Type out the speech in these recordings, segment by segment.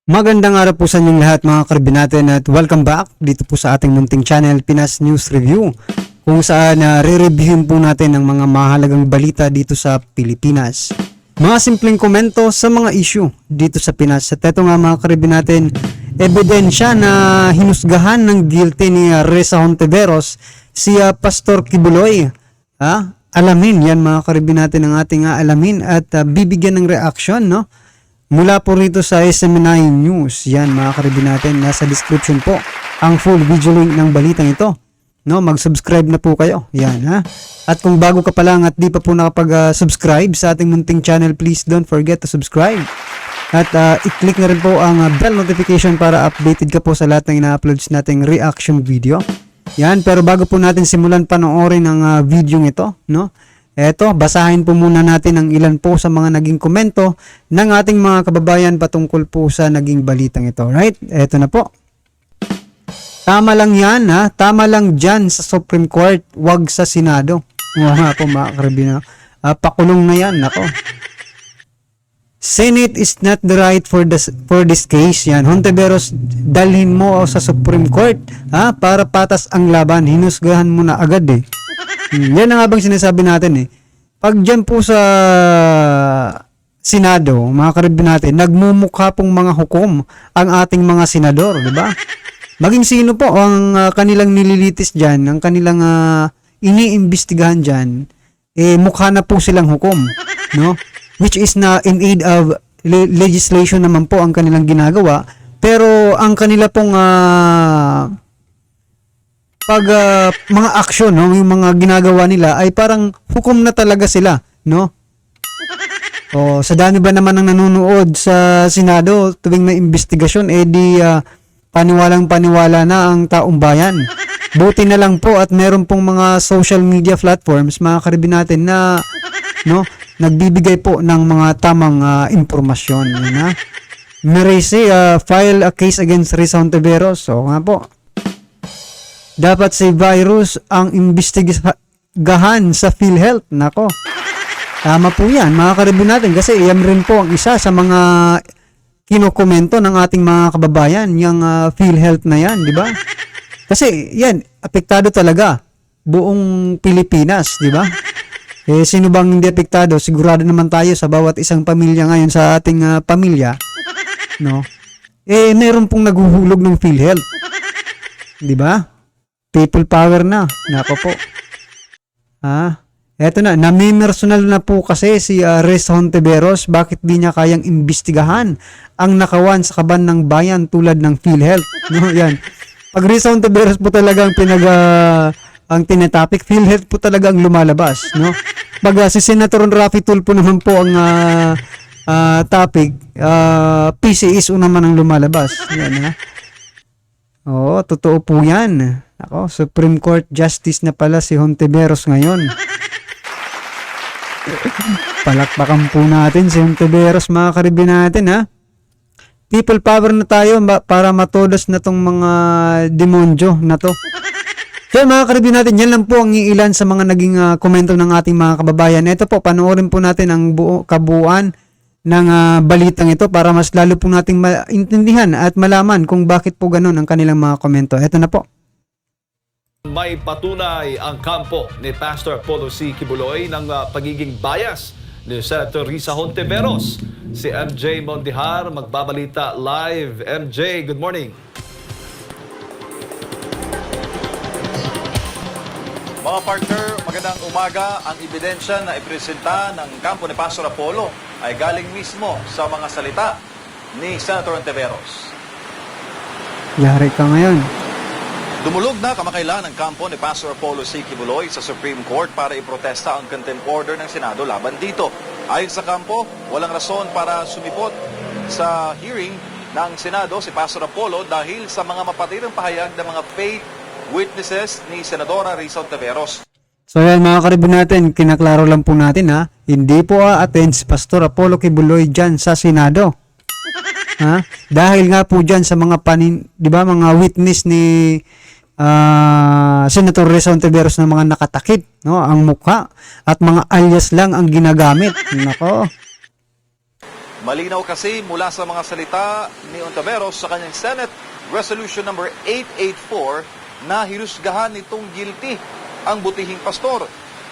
Magandang araw po sa inyong lahat mga karibin natin at welcome back dito po sa ating munting channel Pinas News Review, kung saan re-reviewin po natin ang mga mahalagang balita dito sa Pilipinas. Mga simpleng komento sa mga issue dito sa Pinas. At ito nga mga karibin natin, ebidensya na hinusgahan ng guilty ni Risa Hontiveros si Pastor Kibuloy. Alamin yan mga karibin natin ang ating alamin at bibigyan ng reaction, no? Mula po rito sa SM9 News. Yan mga karibin natin, nasa description po ang full video link ng balitang ito. No, mag-subscribe na po kayo. Yan ha. At kung bago ka pa lang at di pa po nakapag-subscribe sa ating munting channel, please don't forget to subscribe. At i-click na rin po ang bell notification para updated ka po sa lahat ng ina-uploads nating reaction video. Yan, pero bago po natin simulan panoorin ang video ito, no? Eto, basahin po muna natin ang ilan po sa mga naging komento ng ating mga kababayan patungkol po sa naging balitang ito. Right? Eto na po. Tama lang yan ha. Tama lang dyan sa Supreme Court. Wag sa Senado. Oo nga po mga karabina. Pakulong na yan. Nako. Senate is not the right for this case. Yan. Hontiveros, dalhin mo sa Supreme Court para patas ang laban. Hinusgahan mo na agad eh. Yan ang habang sinasabi natin eh. Pag dyan po sa Senado, mga karibin natin, nagmumukha pong mga hukom ang ating mga senador, di ba? Maging sino po ang kanilang nililitis dyan, ang kanilang iniimbestigahan dyan, mukha na po silang hukom, no? Which is na in aid of legislation naman po ang kanilang ginagawa, pero ang kanila pong mga action, no, yung mga ginagawa nila ay parang hukom na talaga sila, no? O sa dami ba naman ng nanonood sa Senado tuwing may investigasyon, paniwalang paniwala na ang taong bayan. Buti na lang po at meron pong mga social media platforms, mga karibin natin, na no, nagbibigay po ng mga tamang impormasyon, yun, ha? Merece file a case against Risa Hontiveros. So nga po, dapat si virus ang imbestigahan sa PhilHealth. Nako. Tama po yan, mga karibin natin. Kasi yan rin po ang isa sa mga kinokomento ng ating mga kababayan, yung PhilHealth na yan, di ba? Kasi yan, apektado talaga buong Pilipinas, di ba? Sino bang hindi apektado? Sigurado naman tayo sa bawat isang pamilya ngayon sa ating pamilya, no? Meron pong naguhulog ng PhilHealth. Di ba? People power na. Nako po. Eto na. Namimersonal na po kasi si Risa Hontiveros. Bakit di niya kayang imbestigahan ang nakawan sa kaban ng bayan tulad ng PhilHealth? No, yan. Pag Risa Hontiveros po talaga ang tinatopic, PhilHealth po talaga ang lumalabas. No? Pag si Senator Raffy Tulfo naman po ang topic, PCS naman ang lumalabas. Yan, ha? Oo, totoo po yan. Ako, Supreme Court Justice na pala si Hontiveros ngayon. Palakpakan po natin si Hontiveros, mga karibin natin, ha? People power na tayo para matodas na tong mga demonyo na to. Kaya mga karibin natin, yan lang po ang ilan sa mga naging komento ng ating mga kababayan. Ito po, panoorin po natin ang kabuuan ng balitang ito para mas lalo po nating maintindihan at malaman kung bakit po ganun ang kanilang mga komento. Ito na po. May patunay ang kampo ni Pastor Apollo C. Kibuloy ng pagiging bias ni Senator Risa Hontiveros. Si MJ Mondihar magbabalita live. MJ, good morning. Mga partner, magandang umaga. Ang ebidensya na ipresenta ng kampo ni Pastor Apollo ay galing mismo sa mga salita ni Senator Hontiveros. Yari ka ngayon. Dumulog na kamakailan ang kampo ni Pastor Apollo C. Kibuloy sa Supreme Court para iprotesta ang contempt order ng Senado laban dito. Ayon sa kampo, walang rason para sumipot sa hearing ng Senado si Pastor Apollo dahil sa mga mapatirang pahayag ng mga faith witnesses ni Senadora Risa Hontiveros. So yan mga karibin natin, kinaklaro lang po natin, ha. Hindi po attend si Pastor Apollo Kibuloy dyan sa Senado. Dahil nga po dyan sa mga di ba, mga witness ni Senator Risa Hontiveros na mga nakatakip, no, ang mukha at mga alias lang ang ginagamit. Nako. Malinaw kasi mula sa mga salita ni Ontiveros sa kanyang Senate Resolution number 884 na hinusgahan nitong guilty ang butihing pastor.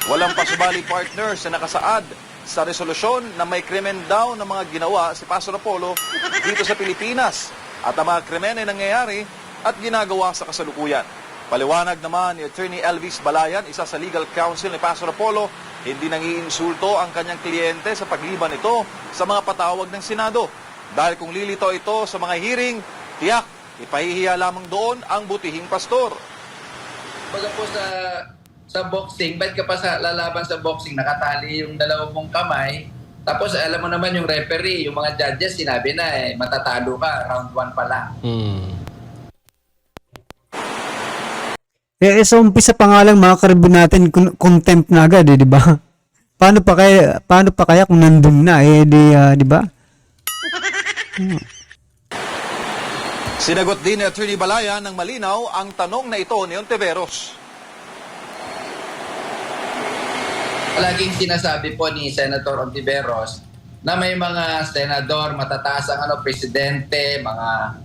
Walang pasubali partners na nakasaad sa resolusyon na may krimen daw na mga ginawa si Pastor Apollo dito sa Pilipinas at ang mga krimen ay nangyayari at ginagawa sa kasalukuyan. Paliwanag naman ni Attorney Elvis Balayan, isa sa legal counsel ni Pastor Apollo, hindi nangiinsulto ang kanyang kliyente sa pagliban nito sa mga patawag ng Senado. Dahil kung lilito ito sa mga hearing, tiyak, ipahihiya lamang doon ang butihing pastor. Baga po sa boxing, ba't ka pa sa lalaban sa boxing, nakatali yung dalawang mong kamay, tapos alam mo naman yung referee, yung mga judges, sinabi na matatalo ka, round 1 pa lang. Sa umpisa pa nga lang mga karibin natin, contempt na agad di ba? Paano pa kaya kung nandun na di ba? Sinagot din ni Attorney Balayan ng malinaw ang tanong na ito ni Ontiveros. Palaging sinasabi po ni Senator Ontiveros na may mga senador, matataas ang presidente, mga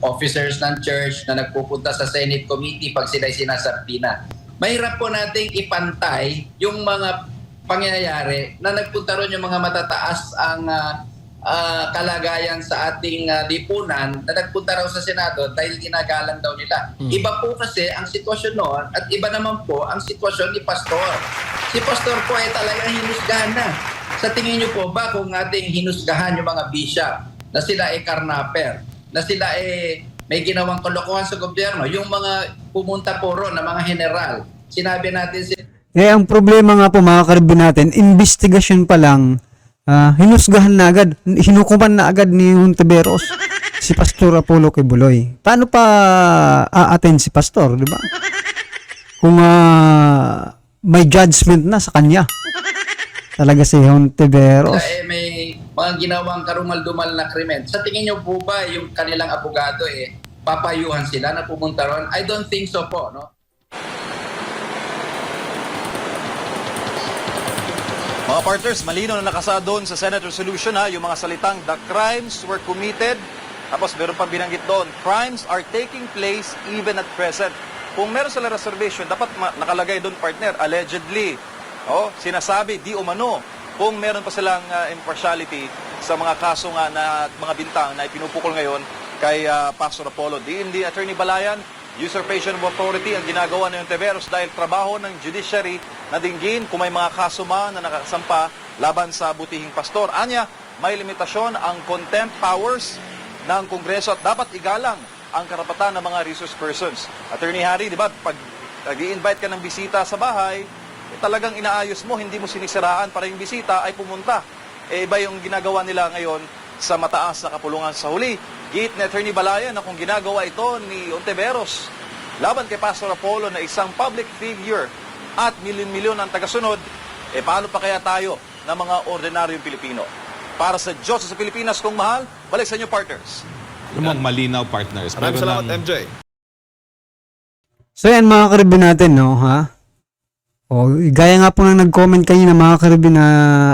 officers ng church na nagpupunta sa Senate Committee pag sila'y sinasarpina. Mahirap po nating ipantay yung mga pangyayari na nagpunta ron yung mga matataas ang kalagayan sa ating lipunan na nagpunta raw sa Senado dahil ginagalang daw nila. Iba po kasi ang sitwasyon noon at iba naman po ang sitwasyon ni Pastor. Si Pastor po ay talagang hinusgahan na. Sa tingin niyo po ba kung ating hinusgahan yung mga bishop na sila ay karnaper, na sila may ginawang kalokohan sa gobyerno, yung mga pumunta po ron na mga general, sinabi natin Ang problema nga po mga karibin natin, investigasyon pa lang, hinusgahan na agad, hinukuman na agad ni Ontiveros si Pastor Apollo Kibuloy. Paano pa a-attend si Pastor, di ba? Kung may judgment na sa kanya. Talaga si Ontiveros. May mga ginawang karumal-dumal na krimen. Sa tingin niyo po ba yung kanilang abogado papayuhan sila na pumunta ron? I don't think so po, no? Mga partners, malinaw na nakasa doon sa Senate Resolution yung mga salitang the crimes were committed. Tapos meron pang binanggit doon, crimes are taking place even at present. Kung meron sila reservation, dapat nakalagay doon partner, allegedly. Sinasabi, di umano, kung meron pa silang impartiality sa mga kaso nga na mga bintang na ipinupukol ngayon kay Pastor Apollo. Di Attorney Balayan, usurpation of authority ang ginagawa ng Ontiveros dahil trabaho ng judiciary na dinggin kung may mga kaso man na nakasampa laban sa butihing pastor. Anya, may limitasyon ang contempt powers ng Kongreso at dapat igalang ang karapatan ng mga resource persons. Attorney Harry, di ba, pag nag-i-invite ka ng bisita sa bahay, talagang inaayos mo, hindi mo sinisiraan para yung bisita ay pumunta. Iba yung ginagawa nila ngayon sa mataas na kapulungan sa huli. Gate ni Attorney Balayan na kung ginagawa ito ni Ontiveros laban kay Pastor Apollo na isang public figure at milyon-milyon ang tagasunod, paano pa kaya tayo na mga ordinaryong Pilipino? Para sa Diyos sa Pilipinas kung mahal, balik sa inyo partners. Lumang malinaw partners. Maraming salamat, MJ. So yan mga karibin natin, no, ha? Gaya nga po nang nag-comment kanina mga karibin na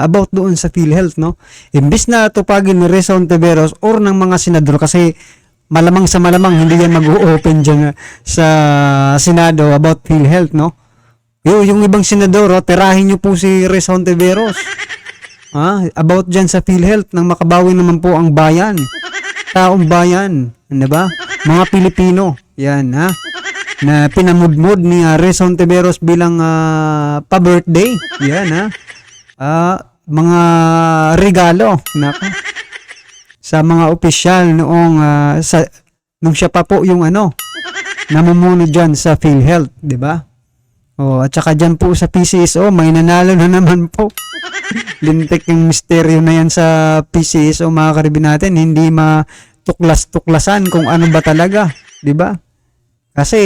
about doon sa PhilHealth, no? Imbis na tupagin ni Risa Ontiveros or ng mga senador kasi malamang sa malamang hindi yan mag-o-open dyan sa Senado about PhilHealth, no? Yung ibang senador, tirahin nyo po si Risa Ontiveros. About dyan sa PhilHealth nang makabawi naman po ang bayan. Taong bayan, ano ba? Mga Pilipino. Yan, ha? Na pinamudmod ni Risa Ontiveros bilang pa-birthday. Yan, ha? Mga regalo. Naka. Sa mga opisyal noong nung siya pa po yung namumuno dyan sa PhilHealth, di ba? At saka dyan po sa PCSO, may nanalo na naman po. Lintik yung misteryo na yan sa PCSO mga karibin natin. Hindi matuklas-tuklasan kung ano ba talaga, di ba? Kasi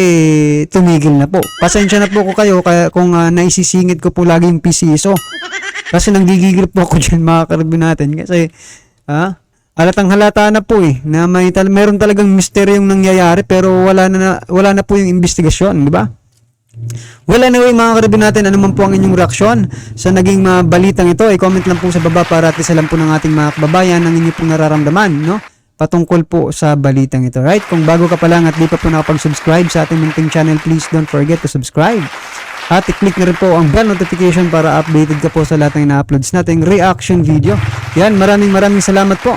tumigil na po. Pasensya na po ko kayo kung naisisingit ko po lagi yung PCSO. Kasi nanggigigil po ako dyan mga karibin natin. Kasi, halatang halata na po na meron talagang misteryong nangyayari pero wala na po yung investigasyon, di ba? Well, anyway mga karibin natin, ano man po ang inyong reaksyon sa naging balitang ito, i-comment lang po sa baba para at least alam po ng ating mga kababayan ang inyo pong nararamdaman, no? Patungkol po sa balitang ito, right? Kung bago ka pa lang at di pa po nakapag-subscribe sa ating munting channel, please don't forget to subscribe. At i-click na rin po ang bell notification para updated ka po sa lahat ng ina-uploads nating reaction video. Yan, maraming salamat po.